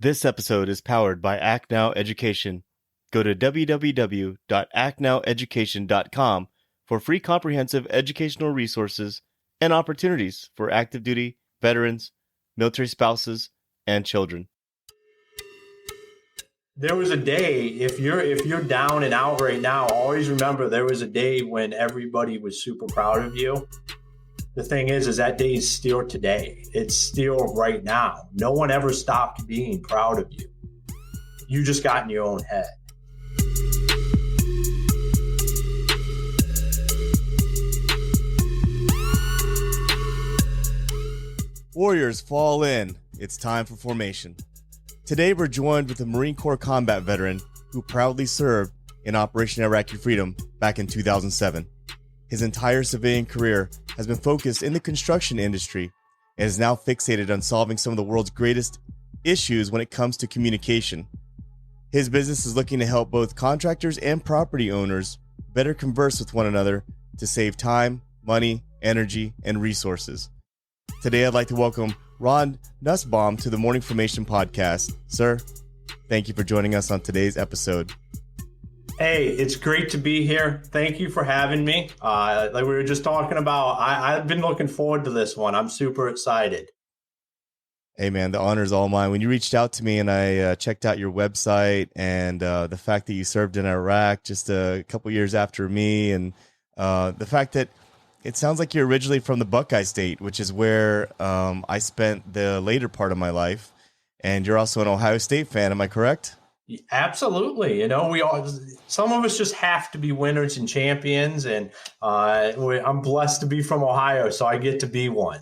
This episode is powered by Act Now Education. Go to www.actnoweducation.com for free comprehensive educational resources and opportunities for active duty, veterans, military spouses, and children. There was a day, if you're down and out right now, always remember there was a day when everybody was super proud of you. The thing is that day is still today. It's still right now. No one ever stopped being proud of you. You just got in your own head. Warriors, fall in. It's time for formation. Today we're joined with a Marine Corps combat veteran who proudly served in Operation Iraqi Freedom back in 2007. His entire civilian career has been focused in the construction industry and is now fixated on solving some of the world's greatest issues when it comes to communication. His business is looking to help both contractors and property owners better converse with one another to save time, money, energy, and resources. Today I'd like to welcome Ron Nussbaum to the Morning Formation Podcast. Sir, thank you for joining us on today's episode. Hey, it's great to be here. Thank you for having me. Like we were just talking about, I've been looking forward to this one. I'm super excited. Hey, man, the honor is all mine. When you reached out to me and I checked out your website and the fact that you served in Iraq just a couple years after me, and the fact that it sounds like you're originally from the Buckeye State, which is where I spent the later part of my life, and you're also an Ohio State fan. Am I correct? Absolutely. You know, some of us just have to be winners and champions, and I'm blessed to be from Ohio, so I get to be one.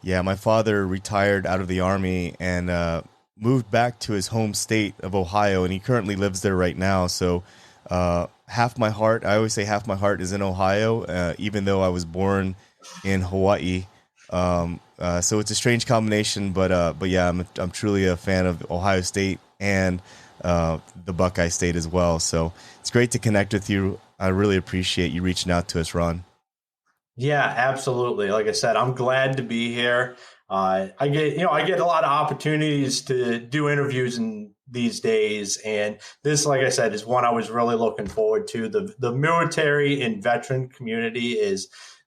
Yeah, my father retired out of the Army and moved back to his home state of Ohio, and he currently lives there right now. So half my heart, I always say half my heart is in Ohio, even though I was born in Hawaii. So it's a strange combination, but yeah, I'm truly a fan of Ohio State and the Buckeye State as well. So it's great to connect with you. I really appreciate you reaching out to us, Ron. Yeah, absolutely. Like I said, I'm glad to be here. I get a lot of opportunities to do interviews in these days, and this, like I said, is one I was really looking forward to. The military and veteran community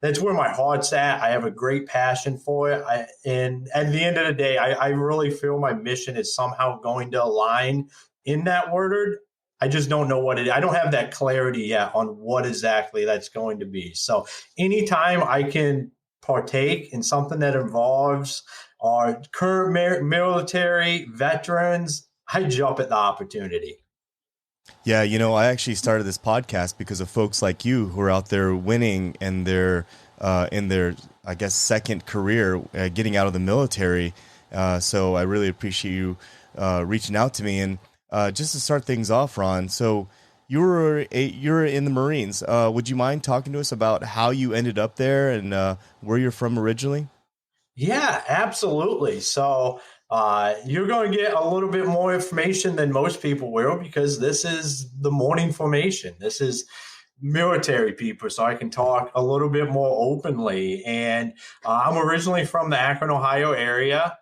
that's where my heart's at. I have a great passion for it. And at the end of the day, I really feel my mission is somehow going to align in that word. I just don't know what I don't have that clarity yet on what exactly that's going to be. So anytime I can partake in something that involves our current military veterans, I jump at the opportunity. Yeah, I actually started this podcast because of folks like you who are out there winning and they're in their, I guess, second career, getting out of the military. So I really appreciate you reaching out to me. And just to start things off, Ron, so you're in the Marines. Would you mind talking to us about how you ended up there and where you're from originally? Yeah, absolutely. So you're going to get a little bit more information than most people will, because this is the morning formation. This is military people, so I can talk a little bit more openly. And I'm originally from the Akron, Ohio area.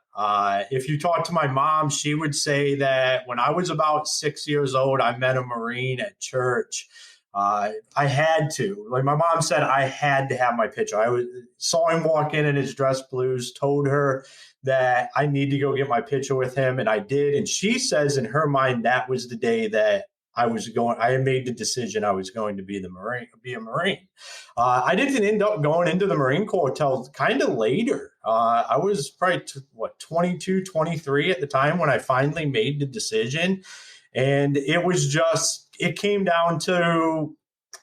If you talk to my mom, she would say that when I was about 6 years old, I met a Marine at church. I had to, like my mom said, I had to have my picture. Saw him walk in his dress blues, told her that I need to go get my picture with him. And I did. And she says in her mind, that was the day that I had made the decision I was going to be a Marine. I didn't end up going into the Marine Corps till kind of later. I was probably 22, 23 at the time when I finally made the decision. And it came down to,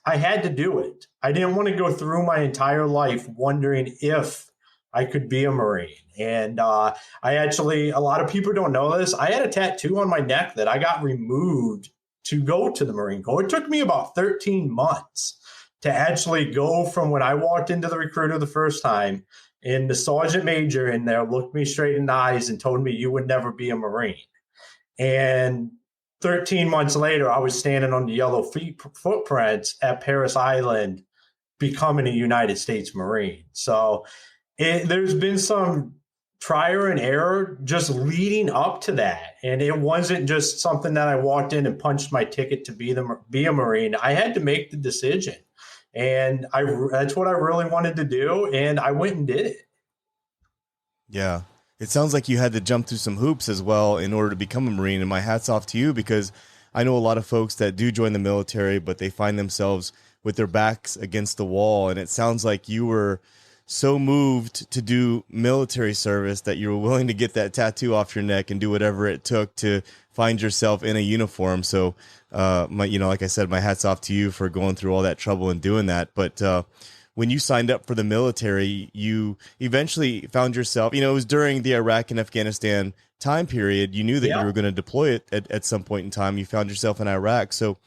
I had to do it. I didn't want to go through my entire life wondering if I could be a Marine. And a lot of people don't know this. I had a tattoo on my neck that I got removed to go to the Marine Corps. It took me about 13 months to actually go from when I walked into the recruiter the first time, and the sergeant major in there looked me straight in the eyes and told me, "You would never be a Marine." And 13 months later, I was standing on the yellow footprints at Paris Island, becoming a United States Marine. So there's been some trial and error just leading up to that. And it wasn't just something that I walked in and punched my ticket to be a Marine. I had to make the decision. And that's what I really wanted to do. And I went and did it. Yeah. It sounds like you had to jump through some hoops as well in order to become a Marine. And my hat's off to you, because I know a lot of folks that do join the military, but they find themselves with their backs against the wall. And it sounds like you were so moved to do military service that you were willing to get that tattoo off your neck and do whatever it took to find yourself in a uniform. So, like I said, my hat's off to you for going through all that trouble and doing that. But when you signed up for the military, you eventually found yourself, it was during the Iraq and Afghanistan time period. You knew that you were going to deploy it at some point in time. You found yourself in Iraq. So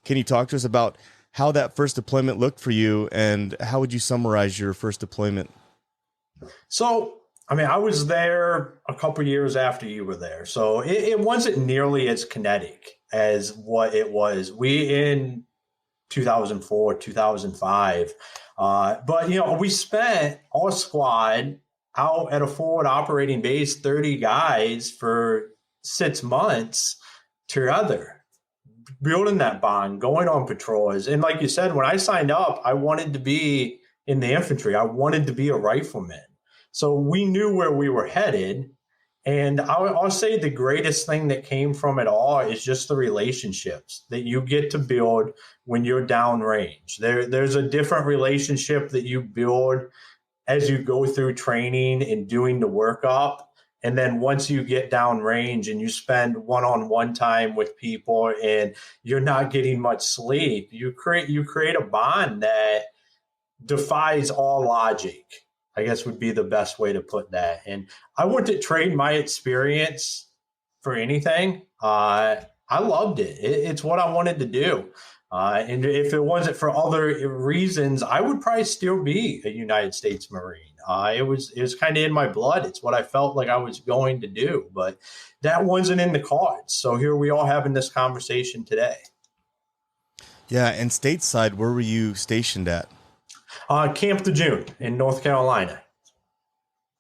can you talk to us about how that first deployment looked for you, and how would you summarize your first deployment? So, I was there a couple years after you were there. So it wasn't nearly as kinetic as what it was. We in 2004, 2005. But, we spent our squad out at a forward operating base, 30 guys for 6 months together, building that bond, going on patrols. And like you said, when I signed up, I wanted to be in the infantry. I wanted to be a rifleman. So we knew where we were headed. And I'll say the greatest thing that came from it all is just the relationships that you get to build when you're downrange. There's a different relationship that you build as you go through training and doing the workup. And then once you get downrange and you spend one-on-one time with people and you're not getting much sleep, you create a bond that defies all logic, I guess would be the best way to put that. And I wouldn't trade my experience for anything. I loved it. It's what I wanted to do. And if it wasn't for other reasons, I would probably still be a United States Marine. It was kind of in my blood. It's what I felt like I was going to do, but that wasn't in the cards. So here we are having this conversation today. Yeah. And stateside, where were you stationed at? Camp Lejeune in North Carolina.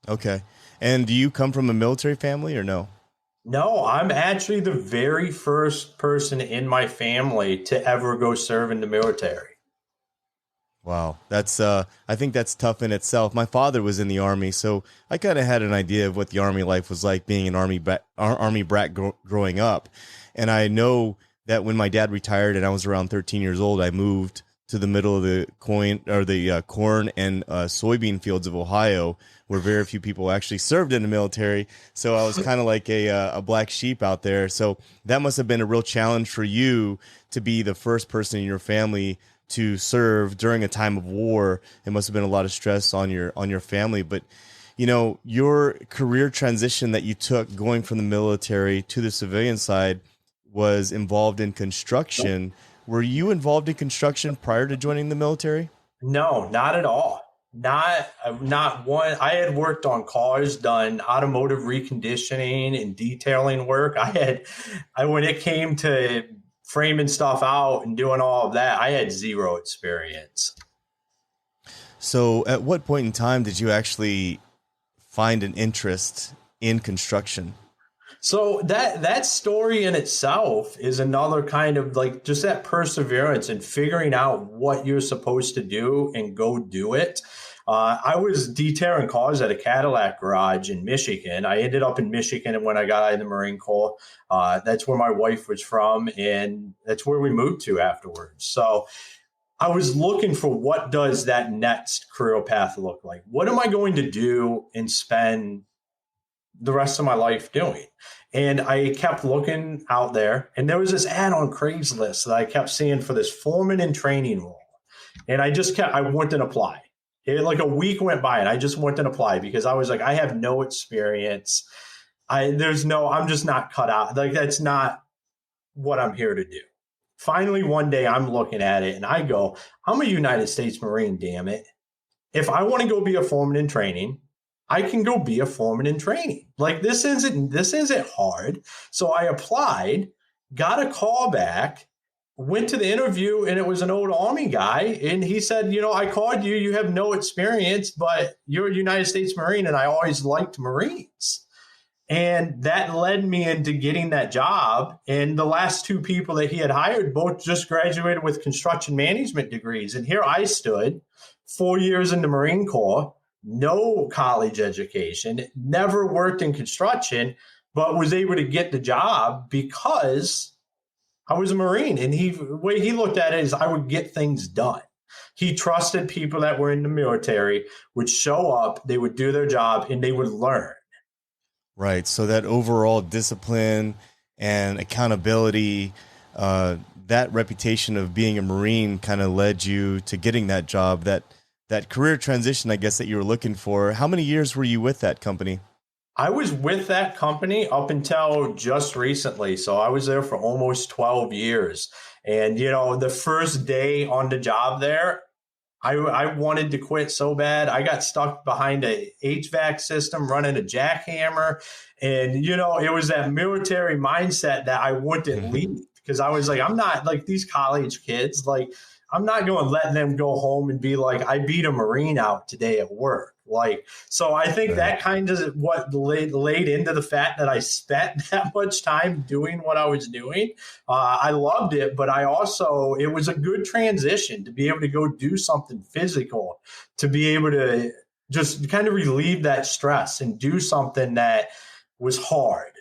Okay. And do you come from a military family or no? No, I'm actually the very first person in my family to ever go serve in the military. Wow. That's, I think that's tough in itself. My father was in the Army, so I kind of had an idea of what the Army life was like, being an Army brat growing up. And I know that when my dad retired and I was around 13 years old, I moved to the middle of the corn and soybean fields of Ohio, where very few people actually served in the military. So I was kind of like a black sheep out there. So that must have been a real challenge for you to be the first person in your family to serve during a time of war. It must have been a lot of stress on your family. But your career transition that you took going from the military to the civilian side was involved in construction. Were you involved in construction prior to joining the military? No, not at all. Not one. I had worked on cars, done automotive reconditioning and detailing work. When it came to framing stuff out and doing all of that, I had zero experience. So at what point in time did you actually find an interest in construction? So that story in itself is another kind of like just that perseverance and figuring out what you're supposed to do and go do it. I was detailing cars at a Cadillac garage in Michigan. I ended up in Michigan when I got out of the Marine Corp. That's where my wife was from, and that's where we moved to afterwards. So I was looking for what does that next career path look like? What am I going to do and spend the rest of my life doing? And I kept looking out there, and there was this ad on Craigslist that I kept seeing for this foreman in training role. And I went and applied. Like a week went by and I just went and applied because I was like, I have no experience. I'm just not cut out. Like, that's not what I'm here to do. Finally, one day I'm looking at it and I go, I'm a United States Marine, damn it. If I want to go be a foreman in training, I can go be a foreman in training. Like, this isn't hard. So I applied, got a call back, went to the interview and it was an old Army guy. And he said, I called you, you have no experience, but you're a United States Marine. And I always liked Marines. And that led me into getting that job. And the last two people that he had hired both just graduated with construction management degrees. And here I stood 4 years in the Marine Corps, no college education, never worked in construction, but was able to get the job because I was a Marine. And the way he looked at it is I would get things done. He trusted people that were in the military would show up, they would do their job, and they would learn. Right. So that overall discipline and accountability, that reputation of being a Marine kind of led you to getting that job, that career transition, I guess, that you were looking for. How many years were you with that company? I was with that company up until just recently. So I was there for almost 12 years. And, the first day on the job there, I wanted to quit so bad. I got stuck behind a HVAC system running a jackhammer. And, it was that military mindset that I wouldn't leave because I was like, I'm not like these college kids. Like, I'm not going to let them go home and be like, I beat a Marine out today at work. So I think that kind of what laid into the fact that I spent that much time doing what I was doing. I loved it, but it was a good transition to be able to go do something physical, to be able to just kind of relieve that stress and do something that was hard.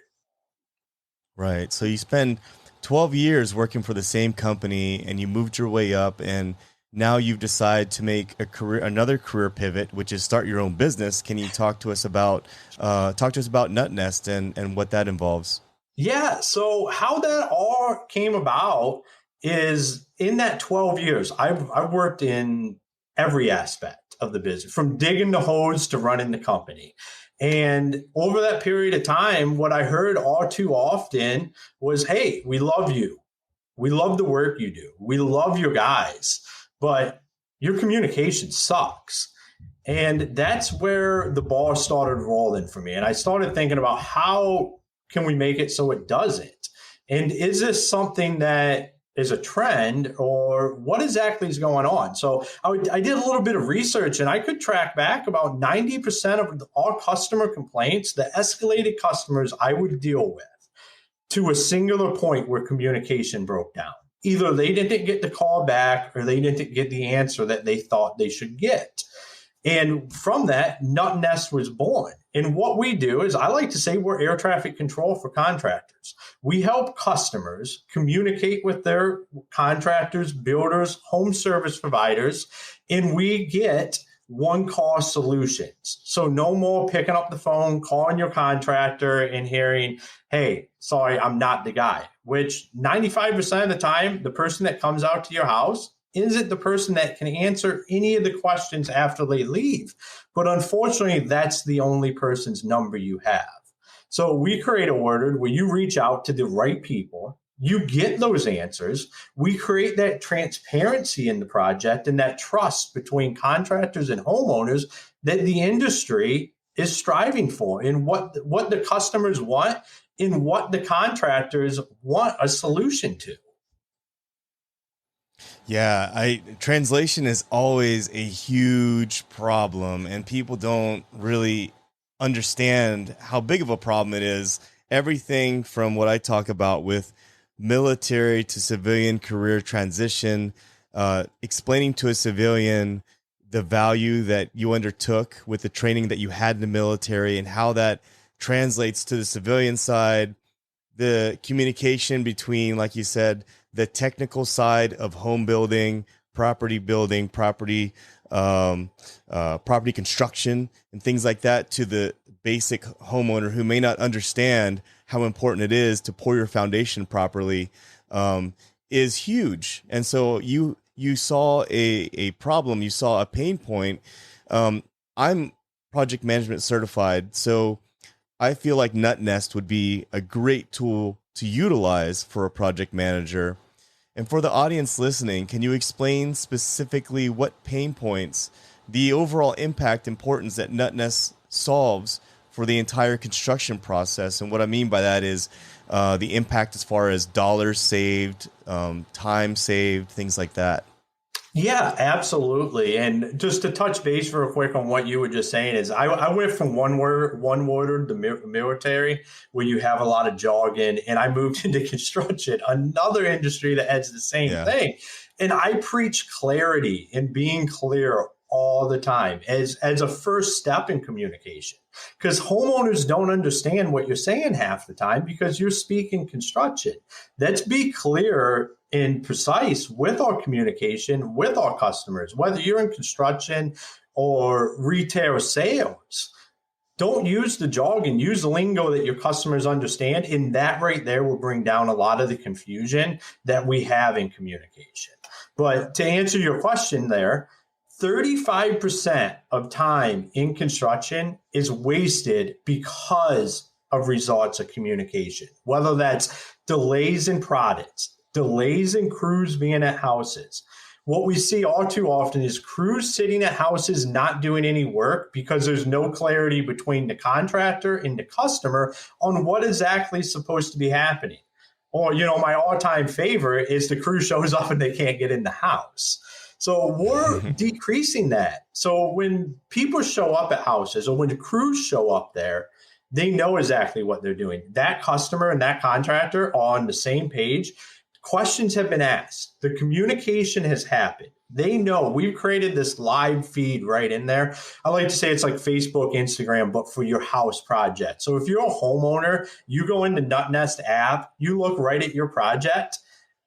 Right. So you spend 12 years working for the same company and you moved your way up, and now you've decided to make another career pivot, which is start your own business. Can you talk to us about Nut Nest and what that involves? Yeah. So how that all came about is in that 12 years, I've worked in every aspect of the business, from digging the hose to running the company. And over that period of time, what I heard all too often was, hey, we love you. We love the work you do. We love your guys, but your communication sucks. And that's where the ball started rolling for me. And I started thinking about how can we make it so it doesn't? And is this something that is a trend, or what exactly is going on? So I did a little bit of research, and I could track back about 90% of all customer complaints, the escalated customers I would deal with, to a singular point where communication broke down. Either they didn't get the call back or they didn't get the answer that they thought they should get. And from that, Nut Nest was born. And what we do is, I like to say, we're air traffic control for contractors. We help customers communicate with their contractors, builders, home service providers, and we get one-call solutions. So no more picking up the phone, calling your contractor and hearing, hey, sorry, I'm not the guy, which 95% of the time, the person that comes out to your house isn't the person that can answer any of the questions after they leave. But unfortunately, that's the only person's number you have. So we create a word where you reach out to the right people, you get those answers. We create that transparency in the project and that trust between contractors and homeowners that the industry is striving for, and what the customers want and what the contractors want a solution to. Yeah, translation is always a huge problem, and people don't really understand how big of a problem it is. Everything from what I talk about with military to civilian career transition, explaining to a civilian the value that you undertook with the training that you had in the military and how that translates to the civilian side, the communication between, like you said, the technical side of home building, property construction, and things like that, to the basic homeowner who may not understand how important it is to pour your foundation properly, is huge. And so you saw a problem, you saw a pain point. I'm project management certified, so I feel like Nut Nest would be a great tool to utilize for a project manager. And for the audience listening, can you explain specifically what pain points, the overall impact importance that Nut Nest solves for the entire construction process. And what I mean by that is the impact as far as dollars saved, time saved, things like that. Yeah, absolutely. And just to touch base real quick on what you were just saying is I went from one word, the military, where you have a lot of jargon, and I moved into construction, another industry that has the same thing. And I preach clarity and being clear all the time as a first step in communication, because homeowners don't understand what you're saying half the time because you're speaking construction. Let's be clear and precise with our communication with our customers, whether you're in construction or retail sales. Don't use the jargon, use the lingo that your customers understand. And that right there will bring down a lot of the confusion that we have in communication. But to answer your question there, 35% of time in construction is wasted because of results of communication, whether that's delays in products, delays in crews being at houses. What we see all too often is crews sitting at houses not doing any work because there's no clarity between the contractor and the customer on what exactly is supposed to be happening. Or, my all-time favorite is the crew shows up and they can't get in the house. So we're decreasing that. So when people show up at houses or when the crews show up there, they know exactly what they're doing. That customer and that contractor are on the same page. Questions have been asked. The communication has happened. They know we've created this live feed right in there. I like to say it's like Facebook, Instagram, but for your house project. So if you're a homeowner, you go into NutNest app, you look right at your project,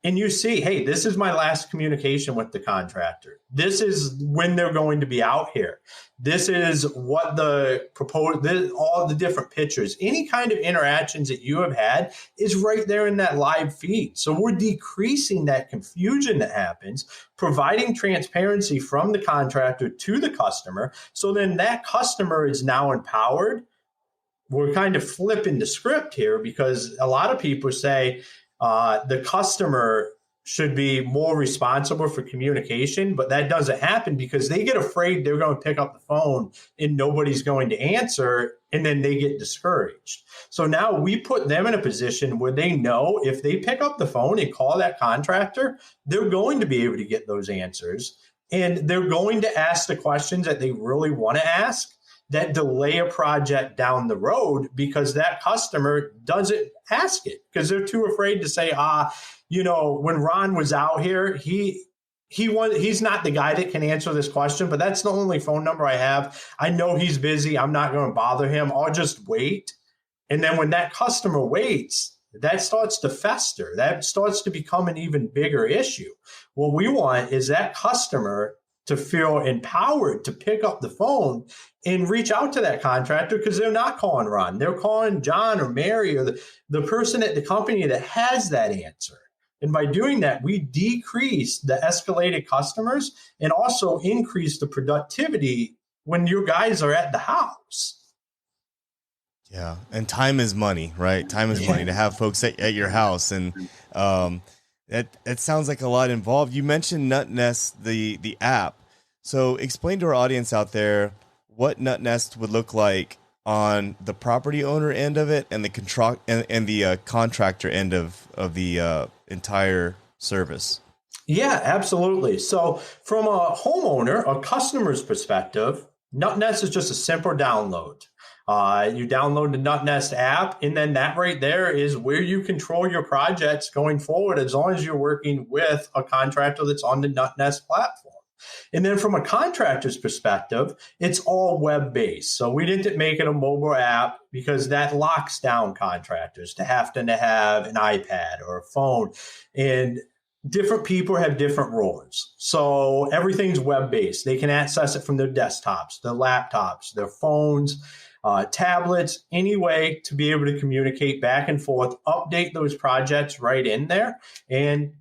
and you see, hey, this is my last communication with the contractor. This is when they're going to be out here. This is what the proposed, all the different pictures, any kind of interactions that you have had is right there in that live feed. So we're decreasing that confusion that happens, providing transparency from the contractor to the customer. So then that customer is now empowered. We're kind of flipping the script here because a lot of people say, the customer should be more responsible for communication, but that doesn't happen because they get afraid they're going to pick up the phone and nobody's going to answer, and then they get discouraged. So now we put them in a position where they know if they pick up the phone and call that contractor, they're going to be able to get those answers, and they're going to ask the questions that they really want to ask that delay a project down the road because that customer doesn't ask it because they're too afraid to say, when Ron was out here, he's not the guy that can answer this question, but that's the only phone number I have. I know he's busy. I'm not going to bother him. I'll just wait. And then when that customer waits, that starts to fester. That starts to become an even bigger issue. What we want is that customer to feel empowered to pick up the phone and reach out to that contractor because they're not calling Ron. They're calling John or Mary or the person at the company that has that answer. And by doing that, we decrease the escalated customers and also increase the productivity when your guys are at the house. Yeah. And time is money, right? Time is money to have folks at your house. And that sounds like a lot involved. You mentioned NutNest, the app. So explain to our audience out there what NutNest would look like on the property owner end of it and the contractor end of the entire service. Yeah, absolutely. So from a homeowner, a customer's perspective, NutNest is just a simple download. You download the NutNest app, and then that right there is where you control your projects going forward as long as you're working with a contractor that's on the NutNest platform. And then from a contractor's perspective, it's all web-based. So we didn't make it a mobile app because that locks down contractors to have an iPad or a phone. And different people have different roles. So everything's web-based. They can access it from their desktops, their laptops, their phones, tablets, any way to be able to communicate back and forth, update those projects right in there, and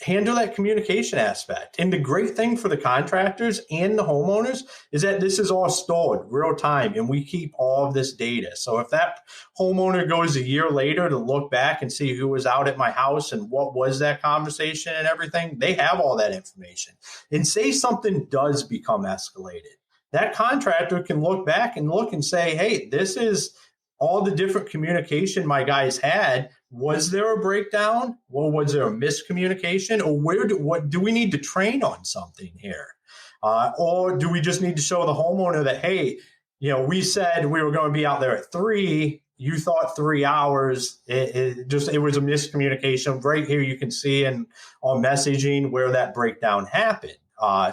handle that communication aspect. And the great thing for the contractors and the homeowners is that this is all stored real time and we keep all of this data. So if that homeowner goes a year later to look back and see who was out at my house and what was that conversation and everything, they have all that information. And say something does become escalated. that contractor can look back and look and say, hey, this is all the different communication my guys had. Was there a breakdown? Or was there a miscommunication? Or what do we need to train on something here? Or do we just need to show the homeowner that, hey, we said we were going to be out there at 3. You thought 3 hours. It was a miscommunication. Right here, you can see on messaging where that breakdown happened.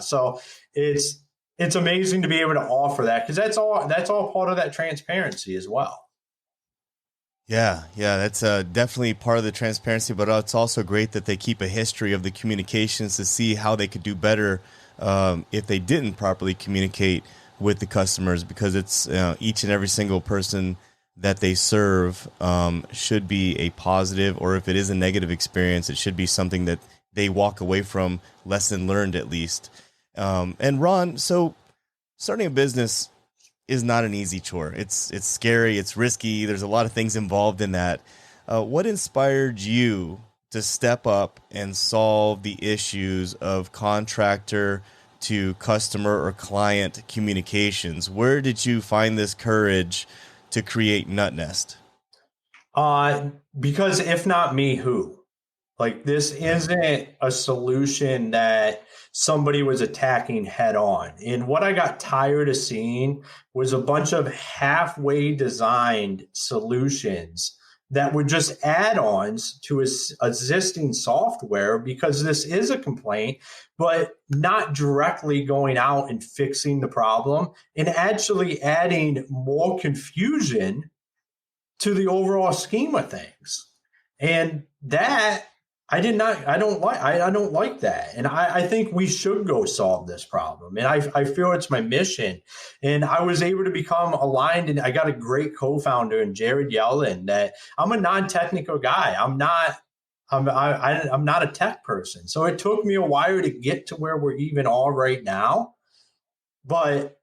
So it's amazing to be able to offer that, because that's all part of that transparency as well. Yeah, that's definitely part of the transparency, but it's also great that they keep a history of the communications to see how they could do better if they didn't properly communicate with the customers, because it's each and every single person that they serve should be a positive, or if it is a negative experience, it should be something that they walk away from, lesson learned at least. And Ron, so starting a business is not an easy chore. It's scary, it's risky. There's a lot of things involved in that. What inspired you to step up and solve the issues of contractor to customer or client communications? Where did you find this courage to create NutNest? Because if not me, who? Like, this isn't a solution that somebody was attacking head on. And what I got tired of seeing was a bunch of halfway designed solutions that were just add-ons to existing software, because this is a complaint, but not directly going out and fixing the problem, and actually adding more confusion to the overall scheme of things. And that I don't like that. And I think we should go solve this problem. And I feel it's my mission. And I was able to become aligned, and I got a great co-founder in Jared Yellen. That I'm a non-technical guy. I'm not a tech person. So it took me a while to get to where we're even all right now. But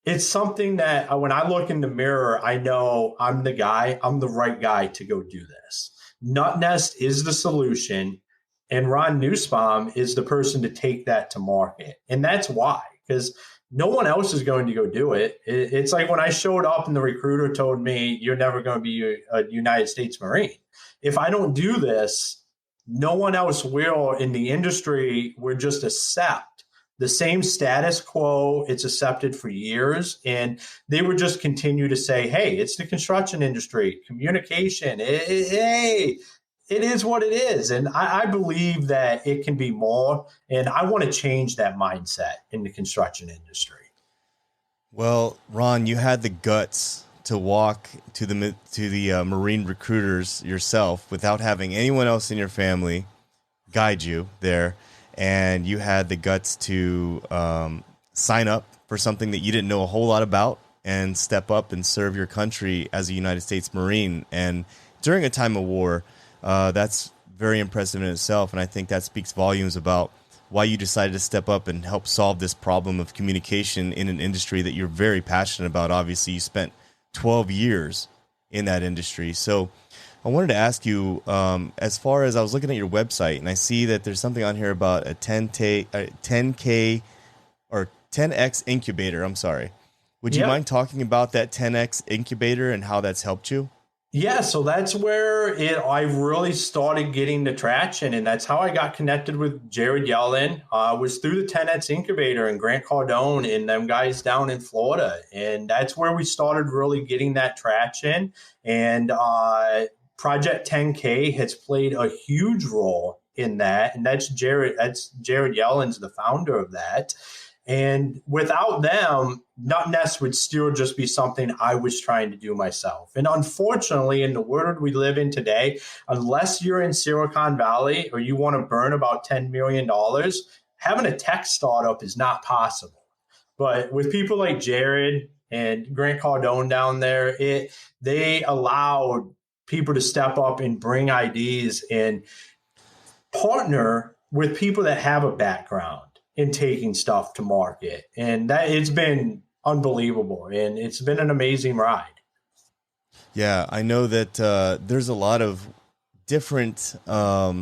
it's something that when I look in the mirror, I know I'm the right guy to go do this. NutNest is the solution, and Ron Nussbaum is the person to take that to market. And that's why, because no one else is going to go do it. It's like when I showed up and the recruiter told me, you're never going to be a United States Marine. If I don't do this, no one else will in the industry. We're just accept the same status quo. It's accepted for years, and they would just continue to say, hey, it's the construction industry, communication, hey, it is what it is. And I believe that it can be more, and I want to change that mindset in the construction industry. Well, Ron, you had the guts to walk to the Marine recruiters yourself without having anyone else in your family guide you there. And you had the guts to sign up for something that you didn't know a whole lot about and step up and serve your country as a United States Marine. And during a time of war, that's very impressive in itself. And I think that speaks volumes about why you decided to step up and help solve this problem of communication in an industry that you're very passionate about. Obviously, you spent 12 years in that industry. So I wanted to ask you, as far as I was looking at your website, and I see that there's something on here about a 10K or 10X incubator. I'm sorry. Would you mind talking about that 10X incubator and how that's helped you? Yeah, so that's where I really started getting the traction, and that's how I got connected with Jared Yellen. Was through the 10X incubator and Grant Cardone and them guys down in Florida, and that's where we started really getting that traction. And Project 10K has played a huge role in that, and that's Jared Yellen's the founder of that. And without them, NutNest would still just be something I was trying to do myself. And unfortunately, in the world we live in today, unless you're in Silicon Valley or you want to burn about $10 million, having a tech startup is not possible. But with people like Jared and Grant Cardone down there, they allowed people to step up and bring ideas and partner with people that have a background in taking stuff to market. And that it's been unbelievable, and it's been an amazing ride. Yeah, I know that there's a lot of different, I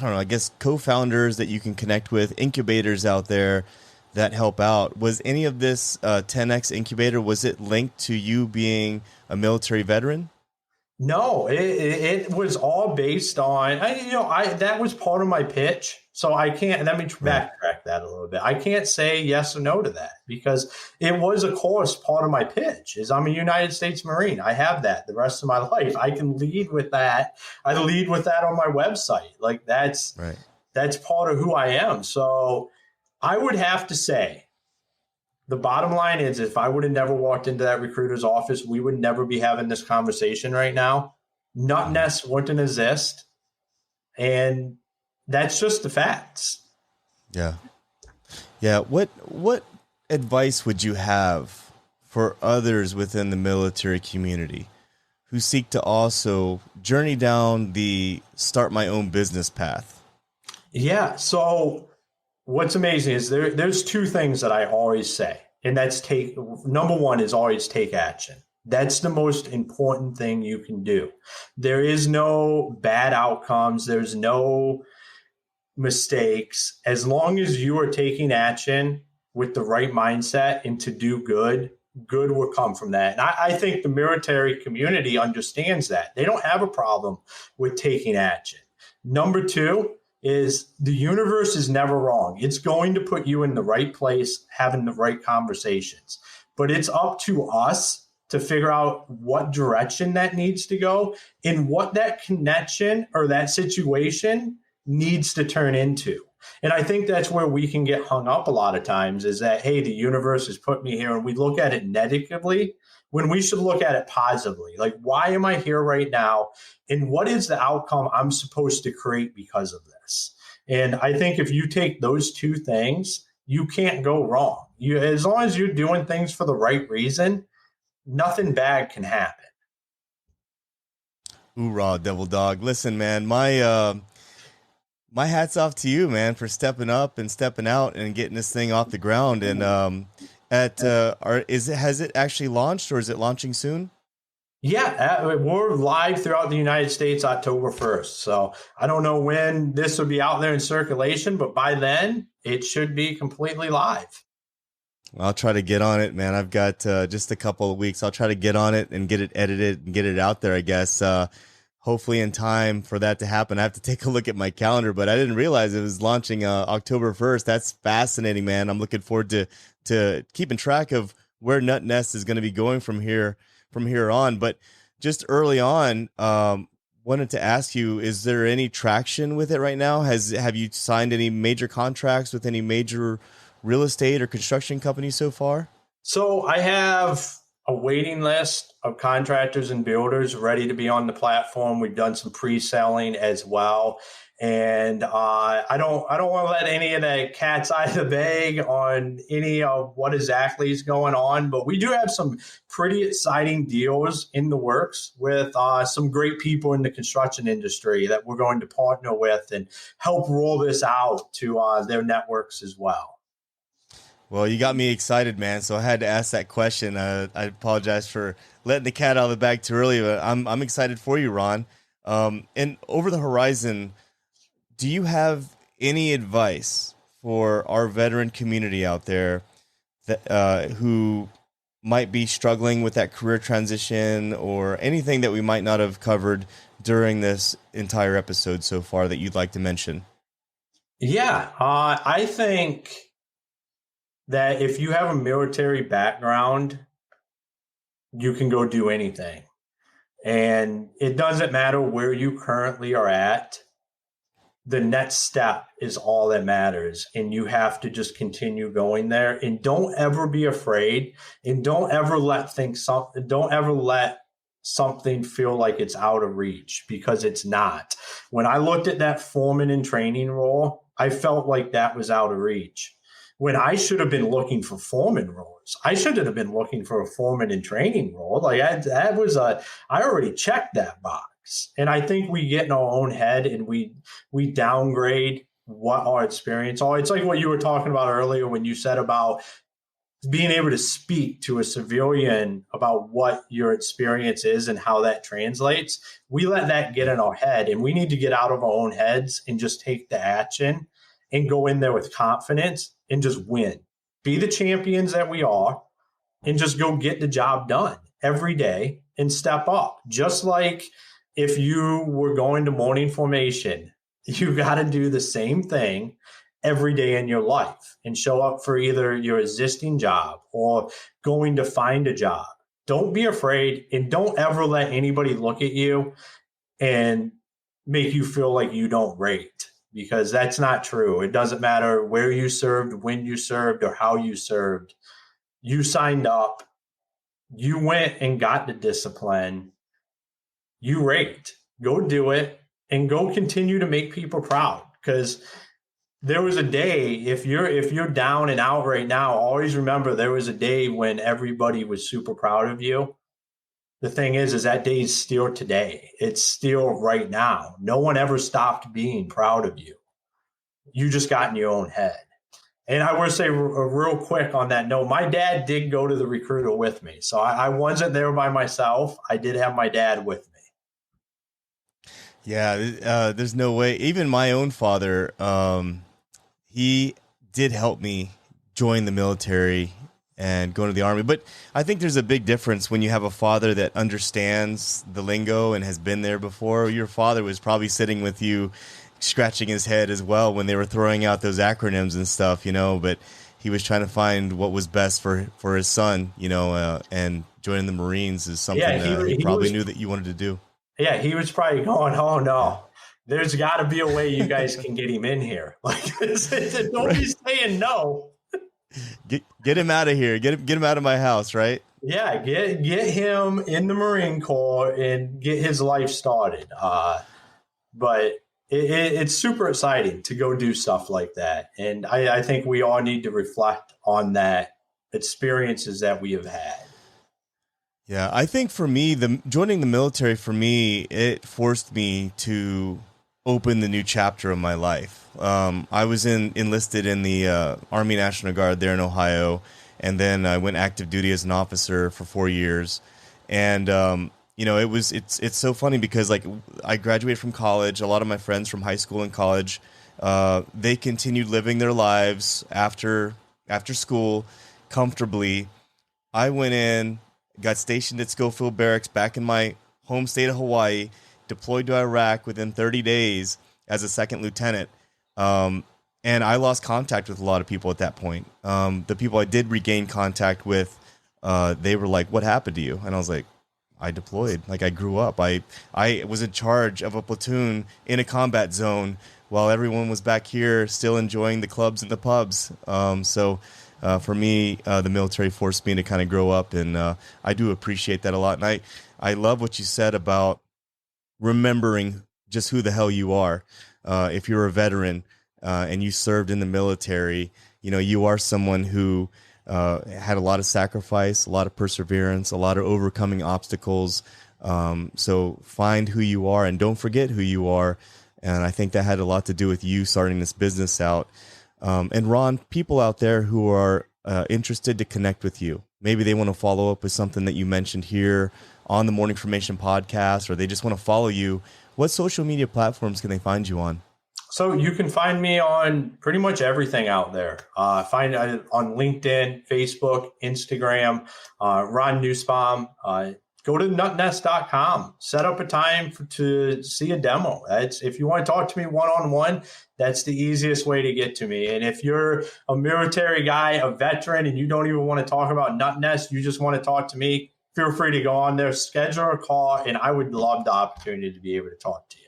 don't know, I guess co-founders that you can connect with, incubators out there that help out. Was any of this 10X incubator, was it linked to you being a military veteran? No, it was all based on, that was part of my pitch. So I can't, let me Right. backtrack that a little bit. I can't say yes or no to that because it was, of course, part of my pitch is I'm a United States Marine. I have that the rest of my life. I can lead with that. I lead with that on my website. Like Right. that's part of who I am. So I would have to say, the bottom line is if I would have never walked into that recruiter's office, we would never be having this conversation right now. Nutness wouldn't exist. And that's just the facts. Yeah. Yeah. What advice would you have for others within the military community who seek to also journey down the start my own business path? Yeah. So what's amazing is there's two things that I always say. And that's number one is always take action. That's the most important thing you can do. There is no bad outcomes. There's no mistakes. As long as you are taking action with the right mindset and to do good, good will come from that. And I think the military community understands that. They don't have a problem with taking action. Number two is the universe is never wrong. It's going to put you in the right place, having the right conversations. But it's up to us to figure out what direction that needs to go and what that connection or that situation needs to turn into. And I think that's where we can get hung up a lot of times is that, hey, the universe has put me here, and we look at it negatively when we should look at it positively. Like, why am I here right now? And what is the outcome I'm supposed to create because of this? And I think if you take those two things, you can't go wrong. As long as you're doing things for the right reason, nothing bad can happen. Hoorah, Devil Dog. Listen, man, my hat's off to you, man, for stepping up and stepping out and getting this thing off the ground. And has it actually launched, or is it launching soon? Yeah, we're live throughout the United States October 1st. So I don't know when this will be out there in circulation, but by then it should be completely live. I'll try to get on it, man. I've got just a couple of weeks. I'll try to get on it and get it edited and get it out there, I guess. Hopefully in time for that to happen. I have to take a look at my calendar, but I didn't realize it was launching October 1st. That's fascinating, man. I'm looking forward to keeping track of where Nut Nest is going to be going from here on. But just early on, wanted to ask you, is there any traction with it right now? Have you signed any major contracts with any major real estate or construction companies so far? So I have a waiting list of contractors and builders ready to be on the platform. We've done some pre-selling as well. And I don't want to let any of the cat's out of the bag on any of what exactly is going on, but we do have some pretty exciting deals in the works with some great people in the construction industry that we're going to partner with and help roll this out to their networks as well. Well, you got me excited, man. So I had to ask that question. I apologize for letting the cat out of the bag too early, but I'm excited for you, Ron. And over the horizon, do you have any advice for our veteran community out there that who might be struggling with that career transition, or anything that we might not have covered during this entire episode so far that you'd like to mention? Yeah, I think that if you have a military background, you can go do anything. And it doesn't matter where you currently are at. The next step is all that matters. And you have to just continue going there. And don't ever be afraid. And don't ever let something feel like it's out of reach, because it's not. When I looked at that foreman in training role, I felt like that was out of reach. When I should have been looking for foreman roles. I should have been looking for a foreman in training role. Like I already checked that box. And I think we get in our own head and we downgrade what our experience are. It's like what you were talking about earlier when you said about being able to speak to a civilian about what your experience is and how that translates. We let that get in our head, and we need to get out of our own heads and just take the action and go in there with confidence and just win. be the champions that we are, and just go get the job done every day and step up. Just like if you were going to morning formation, you got to do the same thing every day in your life and show up for either your existing job or going to find a job. Don't be afraid, and don't ever let anybody look at you and make you feel like you don't rate, because that's not true. It doesn't matter where you served, when you served, or how you served. You signed up, you went and got the discipline, you rate. Go do it and go continue to make people proud. Because there was a day, if you're down and out right now, always remember there was a day when everybody was super proud of you. The thing is that day is still today. It's still right now. No one ever stopped being proud of you. You just got in your own head. And I want to say real quick on that note, my dad did go to the recruiter with me. So I wasn't there by myself. I did have my dad with me. Yeah, there's no way. Even my own father, he did help me join the military and go into the Army. But I think there's a big difference when you have a father that understands the lingo and has been there before. Your father was probably sitting with you, scratching his head as well when they were throwing out those acronyms and stuff, but he was trying to find what was best for his son, and joining the Marines is something he probably knew that you wanted to do. Yeah, he was probably going, oh, no, there's got to be a way you guys can get him in here. Like, don't be saying no. Get him out of here. Get him out of my house, right? Yeah, get him in the Marine Corps and get his life started. But it's super exciting to go do stuff like that. And I think we all need to reflect on that experiences that we have had. Yeah, I think for me, joining the military, for me, it forced me to open the new chapter of my life. I was enlisted in the Army National Guard there in Ohio, and then I went active duty as an officer for 4 years. And it's so funny because like I graduated from college. A lot of my friends from high school and college, they continued living their lives after school comfortably. I went in, got stationed at Schofield Barracks back in my home state of Hawaii, deployed to Iraq within 30 days as a second lieutenant. And I lost contact with a lot of people at that point. The people I did regain contact with, they were like, "What happened to you?" And I was like, I deployed. Like, I grew up. I was in charge of a platoon in a combat zone while everyone was back here still enjoying the clubs and the pubs. For me, the military forced me to kind of grow up, and I do appreciate that a lot. And I love what you said about remembering just who the hell you are. If you're a veteran and you served in the military, you are someone who had a lot of sacrifice, a lot of perseverance, a lot of overcoming obstacles. So find who you are and don't forget who you are. And I think that had a lot to do with you starting this business out. And Ron, people out there who are interested to connect with you, maybe they want to follow up with something that you mentioned here on the Morning Formation podcast, or they just want to follow you. What social media platforms can they find you on? So you can find me on pretty much everything out there. Find it on LinkedIn, Facebook, Instagram, Ron Nussbaum. Go to nutnest.com. Set up a time to see a demo. If you want to talk to me one-on-one, that's the easiest way to get to me. And if you're a military guy, a veteran, and you don't even want to talk about Nutnest, you just want to talk to me, feel free to go on there, schedule a call, and I would love the opportunity to be able to talk to you.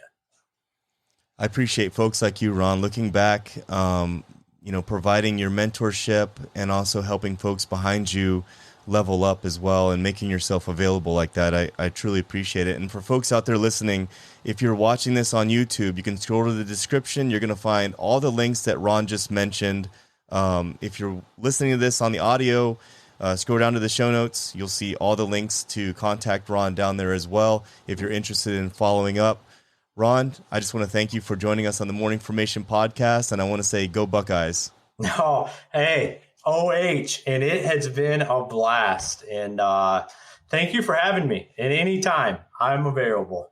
I appreciate folks like you, Ron, looking back, providing your mentorship and also helping folks behind you level up as well and making yourself available like that. I truly appreciate it. And for folks out there listening, if you're watching this on YouTube, you can scroll to the description. You're going to find all the links that Ron just mentioned. If you're listening to this on the audio, scroll down to the show notes. You'll see all the links to contact Ron down there as well if you're interested in following up. Ron, I just want to thank you for joining us on the Morning Formation podcast, and I want to say go Buckeyes. Oh, hey, OH, and it has been a blast. And thank you for having me. And anytime, I'm available.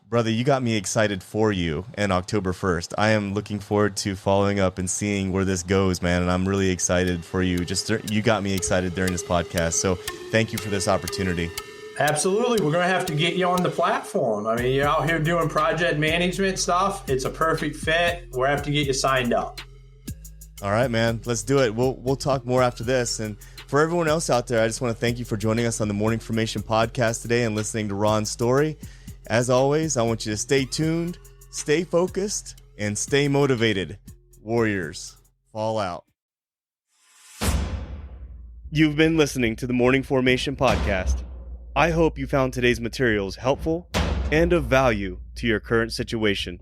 Brother, you got me excited for you and October 1st. I am looking forward to following up and seeing where this goes, man. And I'm really excited for you. You got me excited during this podcast. So thank you for this opportunity. Absolutely. We're going to have to get you on the platform. I mean, you're out here doing project management stuff. It's a perfect fit. We'll have to get you signed up. All right, man. Let's do it. We'll talk more after this. And for everyone else out there, I just want to thank you for joining us on the Morning Formation podcast today and listening to Ron's story. As always, I want you to stay tuned, stay focused, and stay motivated. Warriors, fall out. You've been listening to the Morning Formation podcast. I hope you found today's materials helpful and of value to your current situation.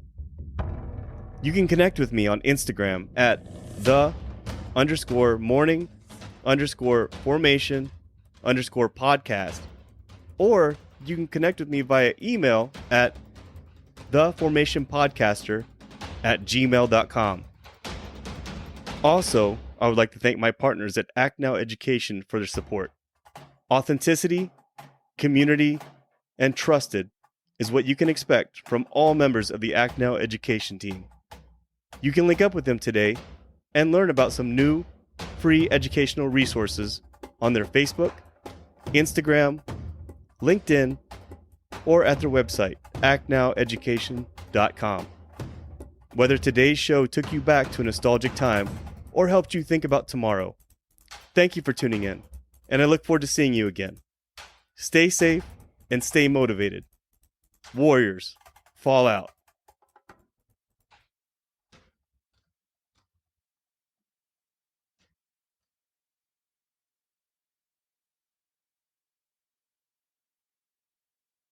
You can connect with me on Instagram at _morning_formation_podcast, or you can connect with me via email at theformationpodcaster@gmail.com. Also, I would like to thank my partners at Act Now Education for their support. Authenticity, community, and trusted is what you can expect from all members of the Act Now Education team. You can link up with them today and learn about some new, free educational resources on their Facebook, Instagram, LinkedIn, or at their website, actnoweducation.com. Whether today's show took you back to a nostalgic time or helped you think about tomorrow, thank you for tuning in, and I look forward to seeing you again. Stay safe and stay motivated. Warriors, fall out.